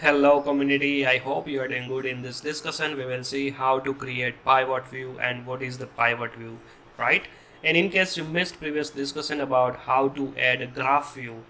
Hello community, I hope you are doing good. In this discussion we will see how to create pivot view and what is the pivot view, right? And in case you missed previous discussion about how to add a graph view,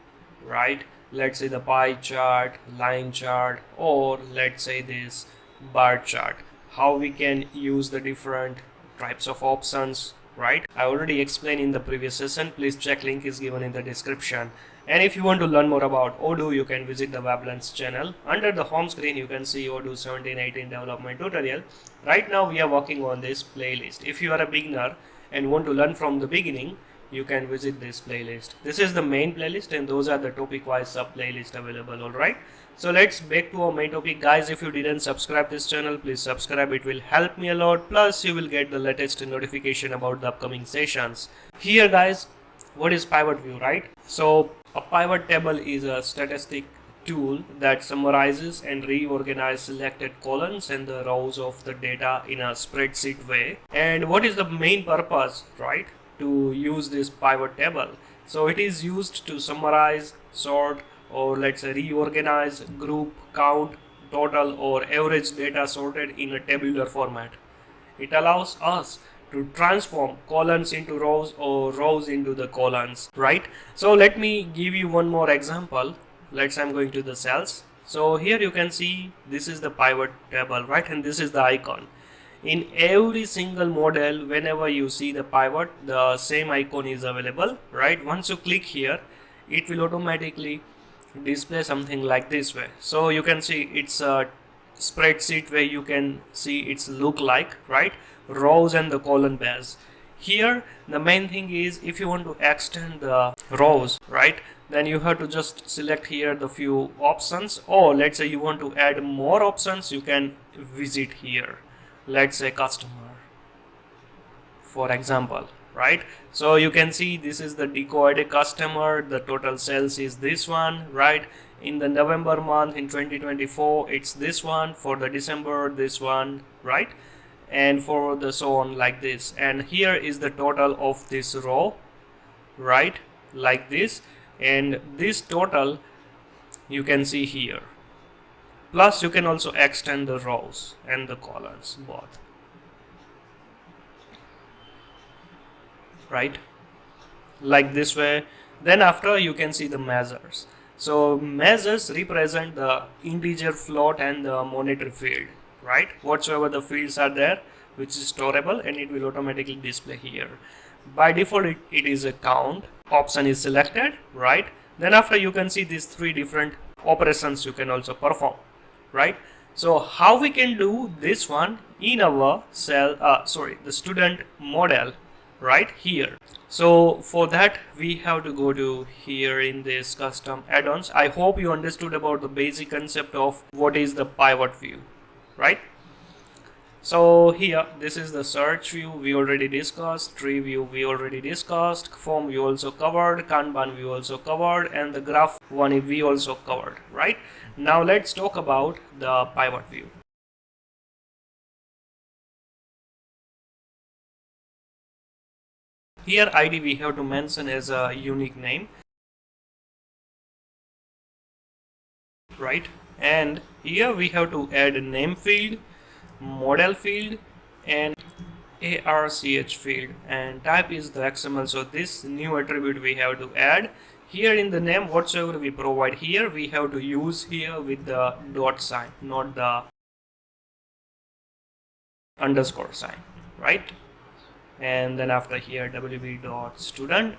right? Let's say the pie chart, line chart, or let's say this bar chart, how we can use the different types of options, right? I already explained in the previous session. Please check, link is given in the description. And if you want to learn more about Odoo, you can visit the Weblearns channel. Under the home screen you can see Odoo 17-18 development tutorial. Right now we are working on this playlist. If you are a beginner and want to learn from the beginning, you can visit this playlist. This is the main playlist and those are the topic wise sub playlist available. Alright, so let's back to our main topic. Guys, if you didn't subscribe this channel, please subscribe. It will help me a lot. Plus you will get the latest notification about the upcoming sessions. Here guys, what is pivot view, right? So a pivot table is a statistic tool that summarizes and reorganizes selected columns and the rows of the data in a spreadsheet way. And what is the main purpose, right, to use this pivot table? So it is used to summarize, sort, or let's say reorganize, group, count, total or average data sorted in a tabular format. It allows us to transform columns into rows or rows into the columns, right? So let me give you one more example. I'm going to the cells. So here you can see this is the pivot table, right? And this is the icon. In every single model, whenever you see the pivot, the same icon is available, right? Once you click here, it will automatically display something like this way. So you can see it's a spreadsheet where you can see its look like, right? Rows and the column base. Here the main thing is, if you want to extend the rows, right, then you have to just select here the few options, or let's say you want to add more options, you can visit here, let's say customer for example, right? So you can see this is the decoded customer, the total sales is this one, right? In the November month in 2024 it's this one, for the December this one, right? And for the so on like this. And here is the total of this row, right, like this. And this total you can see here. Plus you can also extend the rows and the columns both, right, like this way. Then after you can see the measures. So measures represent the integer, float and the monetary field, right? Whatsoever the fields are there which is storeable, and it will automatically display here. By default it is a count option is selected, right? Then after you can see these three different operations you can also perform, right? So how we can do this one in our the student model, right here. So for that we have to go to here in this custom add-ons. I hope you understood about the basic concept of what is the pivot view, right? So here this is the search view we already discussed, tree view we already discussed, form we also covered, Kanban we also covered, and the graph one we also covered, right? Now let's talk about the pivot view. Here ID we have to mention as a unique name, right? And here we have to add a name field, model field and ARCH field, and type is the XML. So this new attribute we have to add here in the name. Whatsoever we provide here we have to use here with the dot sign, not the underscore sign, right? And then after here wb.student.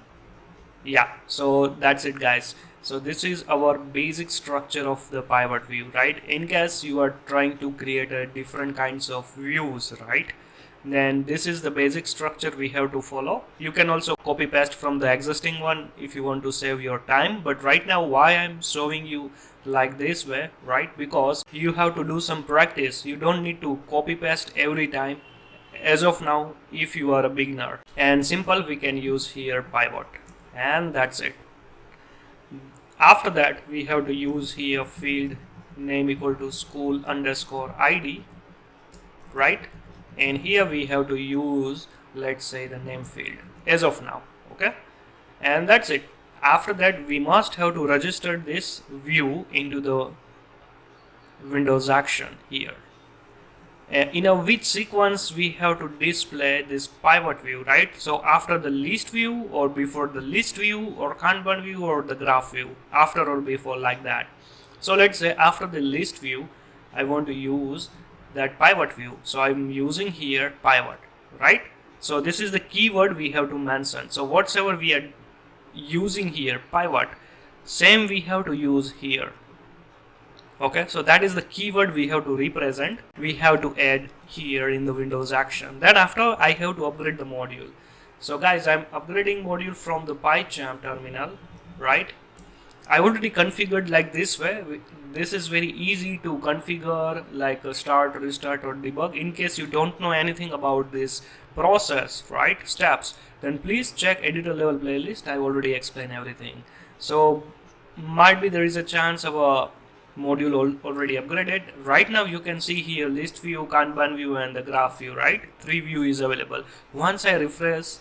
Yeah, so that's it guys. So this is our basic structure of the pivot view, right? In case you are trying to create a different kinds of views, right, then this is the basic structure we have to follow. You can also copy paste from the existing one if you want to save your time, but right now why I'm showing you like this way, right, because you have to do some practice. You don't need to copy paste every time as of now if you are a beginner. And simple, we can use here pivot, and that's it. After that we have to use here field name equal to school underscore ID, right? And here we have to use, let's say, the name field as of now, okay? And that's it. After that we must have to register this view into the Windows action here. In a which sequence we have to display this pivot view, right? So after the list view, or before the list view, or Kanban view, or the graph view, after or before, like that. So let's say after the list view I want to use that pivot view, so I'm using here pivot, right? So this is the keyword we have to mention. So whatever we are using here, pivot, same we have to use here. Okay, so that is the keyword we have to represent, we have to add here in the Windows action. Then after I have to upgrade the module. So guys, I'm upgrading module from the PyCharm terminal, right? I already configured like this way. This is very easy to configure, like a start, restart, or debug. In case you don't know anything about this process, right, steps, then please check editor level playlist. I already explained everything. So might be there is a chance of a module already upgraded. Right now you can see here list view, Kanban view, and the graph view, right? 3 view is available. Once I refresh,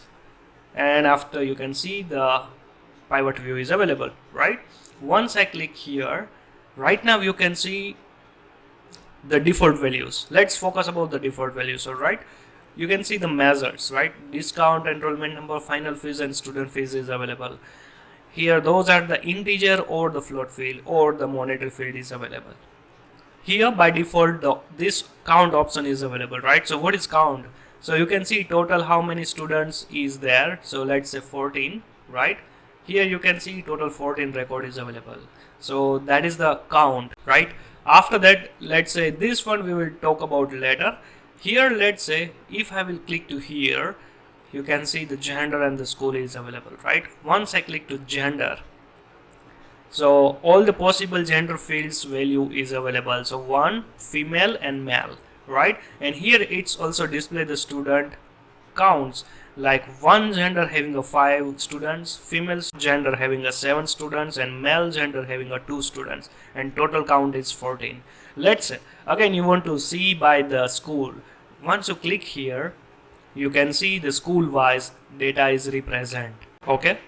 and after you can see the pivot view is available, right? Once I click here, right now you can see the default values. Let's focus about the default values. All right, you can see the measures, right? Discount, enrollment number, final fees, and student fees is available here. Those are the integer or the float field or the monetary field is available here. By default this count option is available, right? So what is count? So you can see total how many students is there. So let's say 14, right? Here you can see total 14 record is available. So that is the count, right? After that, let's say this one we will talk about later. Here let's say if I will click to here, you can see the gender and the school is available, right? Once I click to gender, so all the possible gender fields value is available. So one, female and male, right? And here it's also display the student counts, like one gender having a 5 students, female gender having a 7 students, and male gender having a 2 students, and total count is 14. Let's say again you want to see by the school. Once you click here, you can see the school wise data is represent. Okay,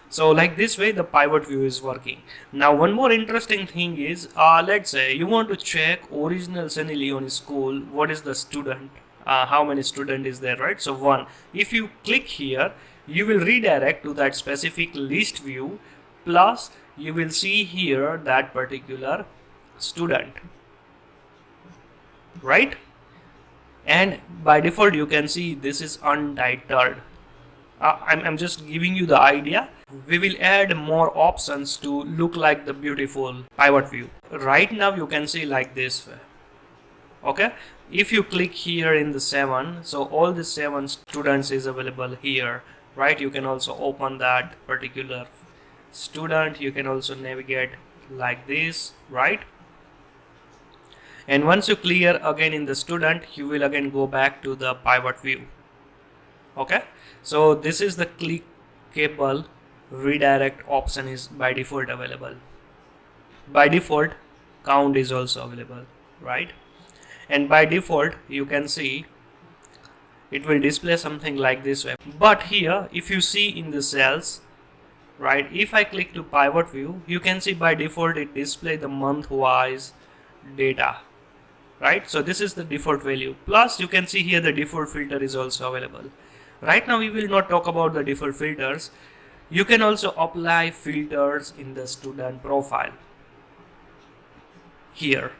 so like this way the pivot view is working. Now one more interesting thing is let's say you want to check original Sunny Leone school, what is the student, how many student is there, right? So 1. If you click here, you will redirect to that specific list view, plus you will see here that particular student, right? And by default you can see this is untitled. I'm just giving you the idea. We will add more options to look like the beautiful pivot view. Right now you can see like this way. Okay, if you click here in the 7, so all the 7 students is available here, right? You can also open that particular student. You can also navigate like this, right? And once you clear again in the student, you will again go back to the pivot view. Okay, so this is the clickable redirect option is by default available. By default count is also available, right? And by default you can see it will display something like this way. But here if you see in the cells, right, if I click to pivot view, you can see by default it display the month wise data, right? So this is the default value. Plus you can see here the default filter is also available. Right now we will not talk about the default filters. You can also apply filters in the student profile here.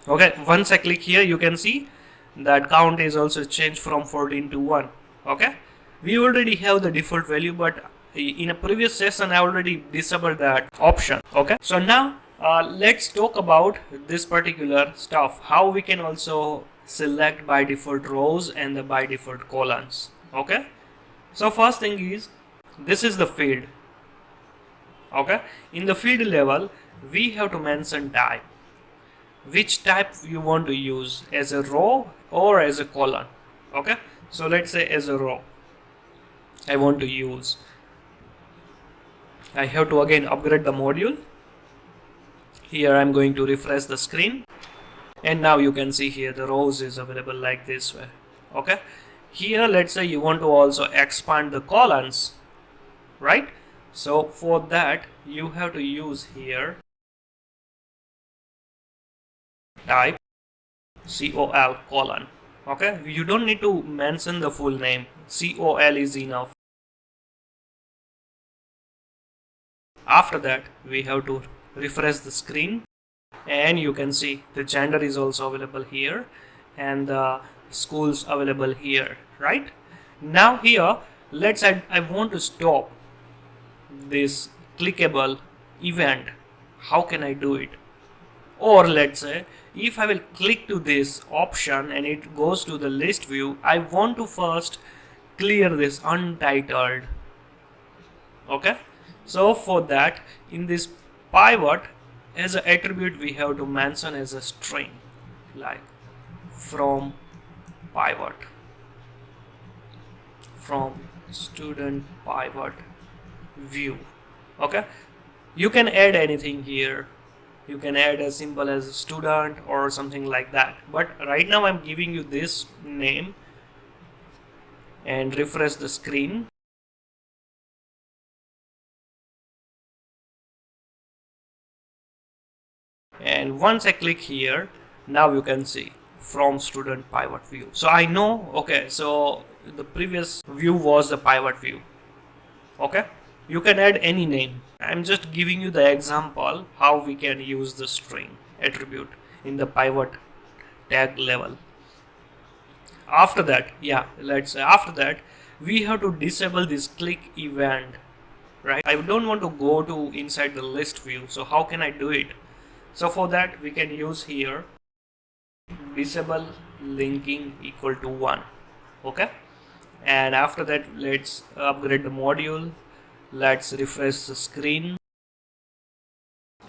Okay, once I click here, you can see that count is also changed from 14 to 1. Okay, we already have the default value, but in a previous session I already disabled that option. Okay, so now let's talk about this particular stuff, how we can also select by default rows and the by default columns. Okay, so first thing is this is the field. Okay, in the field level we have to mention type, which type you want to use, as a row or as a column. Okay, so let's say as a row I want to use. I have to again upgrade the module. Here I'm going to refresh the screen, and now you can see here the rows is available like this way. Okay, here let's say you want to also expand the columns, right? So for that you have to use here type col colon. Okay, you don't need to mention the full name. Col is enough. After that, we have to refresh the screen, and you can see the gender is also available here and the schools available here, right? Now here, let's say I want to stop this clickable event. How can I do it? Or let's say if I will click to this option and it goes to the list view, I want to first clear this untitled. Okay, so for that, in this pivot, as an attribute we have to mention as a string like from pivot, from student pivot view. Okay, you can add anything here. You can add as simple as student or something like that, but right now I'm giving you this name. And refresh the screen. And once I click here, now you can see from student pivot view. So I know, okay, so the previous view was the pivot view. Okay, you can add any name. I'm just giving you the example how we can use the string attribute in the pivot tag level. After that, yeah, let's say after that we have to disable this click event, right? I don't want to go to inside the list view, so how can I do it? So for that we can use here disable linking equal to 1. Okay, and after that let's upgrade the module. Let's refresh the screen,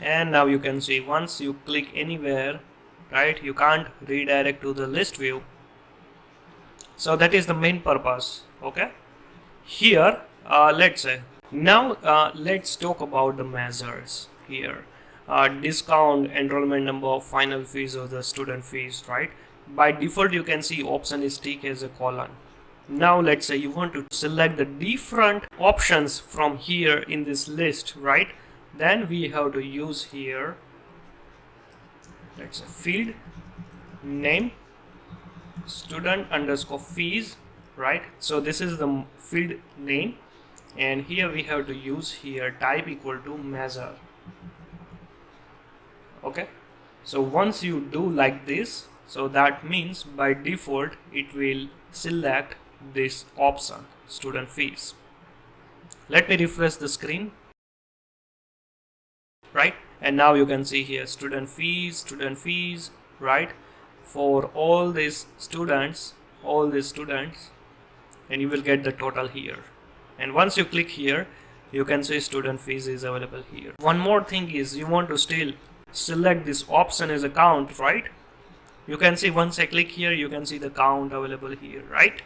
and now you can see once you click anywhere, right, you can't redirect to the list view. So that is the main purpose. Okay, here let's say now let's talk about the measures here. Discount, enrollment number, final fees or the student fees, right? By default you can see option is tick as a colon. Now let's say you want to select the different options from here in this list, right? Then we have to use here, let's say field name student underscore fees, right? So this is the field name, and here we have to use here type equal to measure. Okay, so once you do like this, so that means by default it will select this option student fees. Let me refresh the screen, right? And now you can see here student fees, right, for all these students, and you will get the total here. And once you click here, you can see student fees is available here. One more thing is you want to still select this option as a count, right? You can see once I click here, you can see the count available here, right?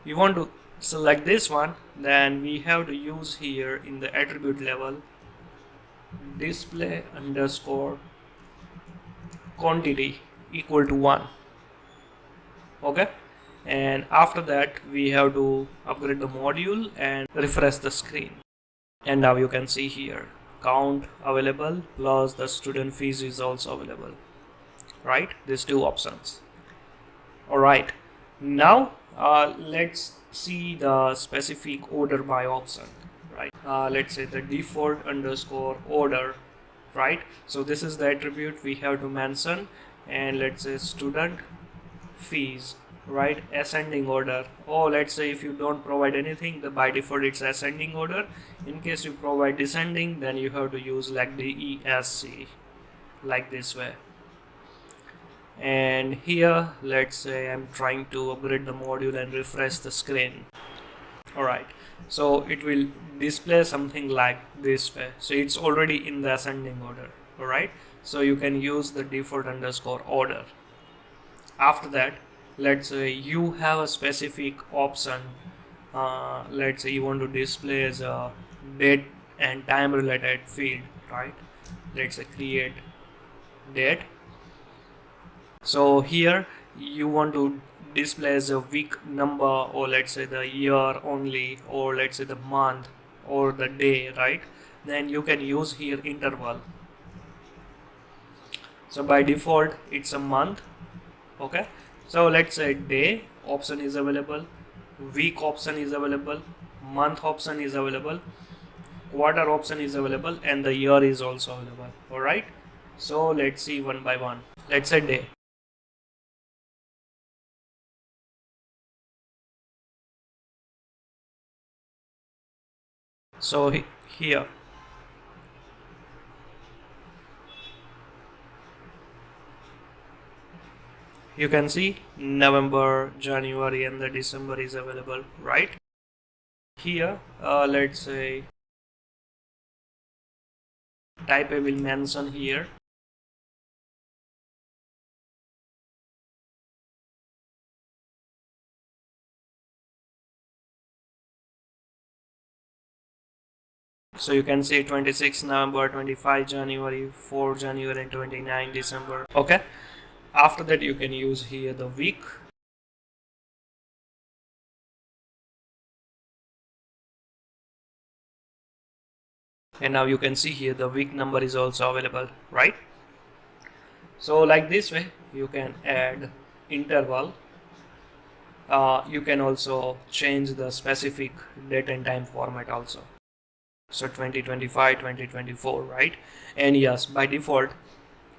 You want to select this one, then we have to use here in the attribute level display underscore quantity equal to 1. Okay, and after that we have to upgrade the module and refresh the screen, and now you can see here count available plus the student fees is also available, right? These two options. All right, now let's see the specific order by option, right? Let's say the default underscore order, right? So this is the attribute we have to mention, and let's say student fees, right, ascending order. Or let's say if you don't provide anything, the by default it's ascending order. In case you provide descending, then you have to use like the ESC, like this way. And here let's say I'm trying to upgrade the module and refresh the screen. Alright, so it will display something like this way, so it's already in the ascending order. Alright, so you can use the default underscore order. After that, let's say you have a specific option, let's say you want to display as a date and time related field, right? Let's say create date. So here you want to display as a week number, or let's say the year only, or let's say the month or the day, right? Then you can use here interval. So by default it's a month. Okay, so let's say day option is available, week option is available, month option is available, quarter option is available, and the year is also available. All right, so let's see one by one. Let's say day. So here you can see November, January, and the December is available, right? Here, let's say type I will mention here. So you can see 26 November, 25 January, 4 January, and 29 December. Okay. After that, you can use here the week. And now you can see here the week number is also available, right? So like this way, you can add interval. You can also change the specific date and time format also. So 2025, 2024, right? And yes, by default,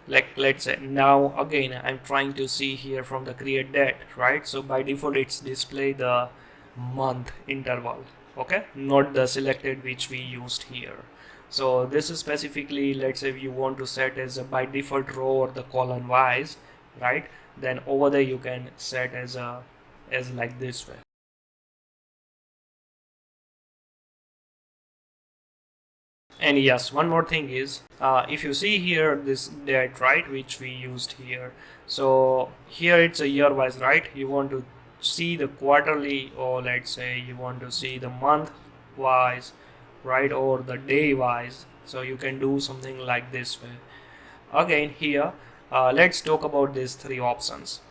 like let's say now again I'm trying to see here from the create date, right? So by default it's display the month interval, okay, not the selected which we used here. So this is specifically, let's say if you want to set as a by default row or the column wise, right? Then over there you can set as like this way. And yes, one more thing is, if you see here this date, right, which we used here, so here it's a year wise, right? You want to see the quarterly, or let's say you want to see the month wise, right, or the day wise. So you can do something like this way. Again here, let's talk about these three options.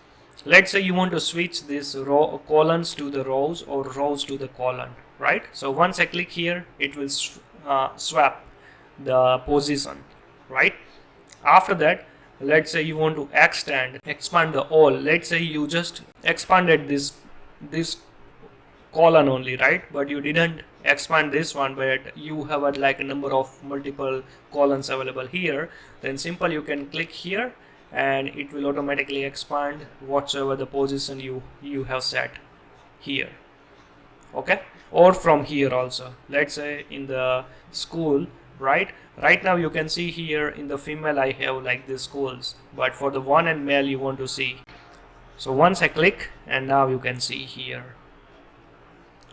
Let's say you want to switch this row columns to the rows or rows to the column, right? So once I click here, it will swap the position, right? After that, let's say you want to expand the all. Let's say you just expanded this column only, right? But you didn't expand this one, but you have like a number of multiple columns available here. Then simple, you can click here and it will automatically expand whatsoever the position you have set here. Okay, or from here also, let's say in the school, right now you can see here in the female I have like the schools, but for the one and male you want to see. So once I click, and now you can see here,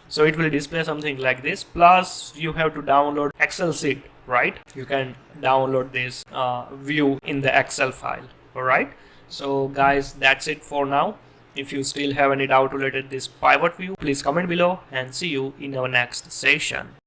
so it will display something like this. Plus you have to download Excel sheet, right? You can download this view in the Excel file. All right, so guys, that's it for now. If you still have any doubt related to this pivot view, please comment below, and see you in our next session.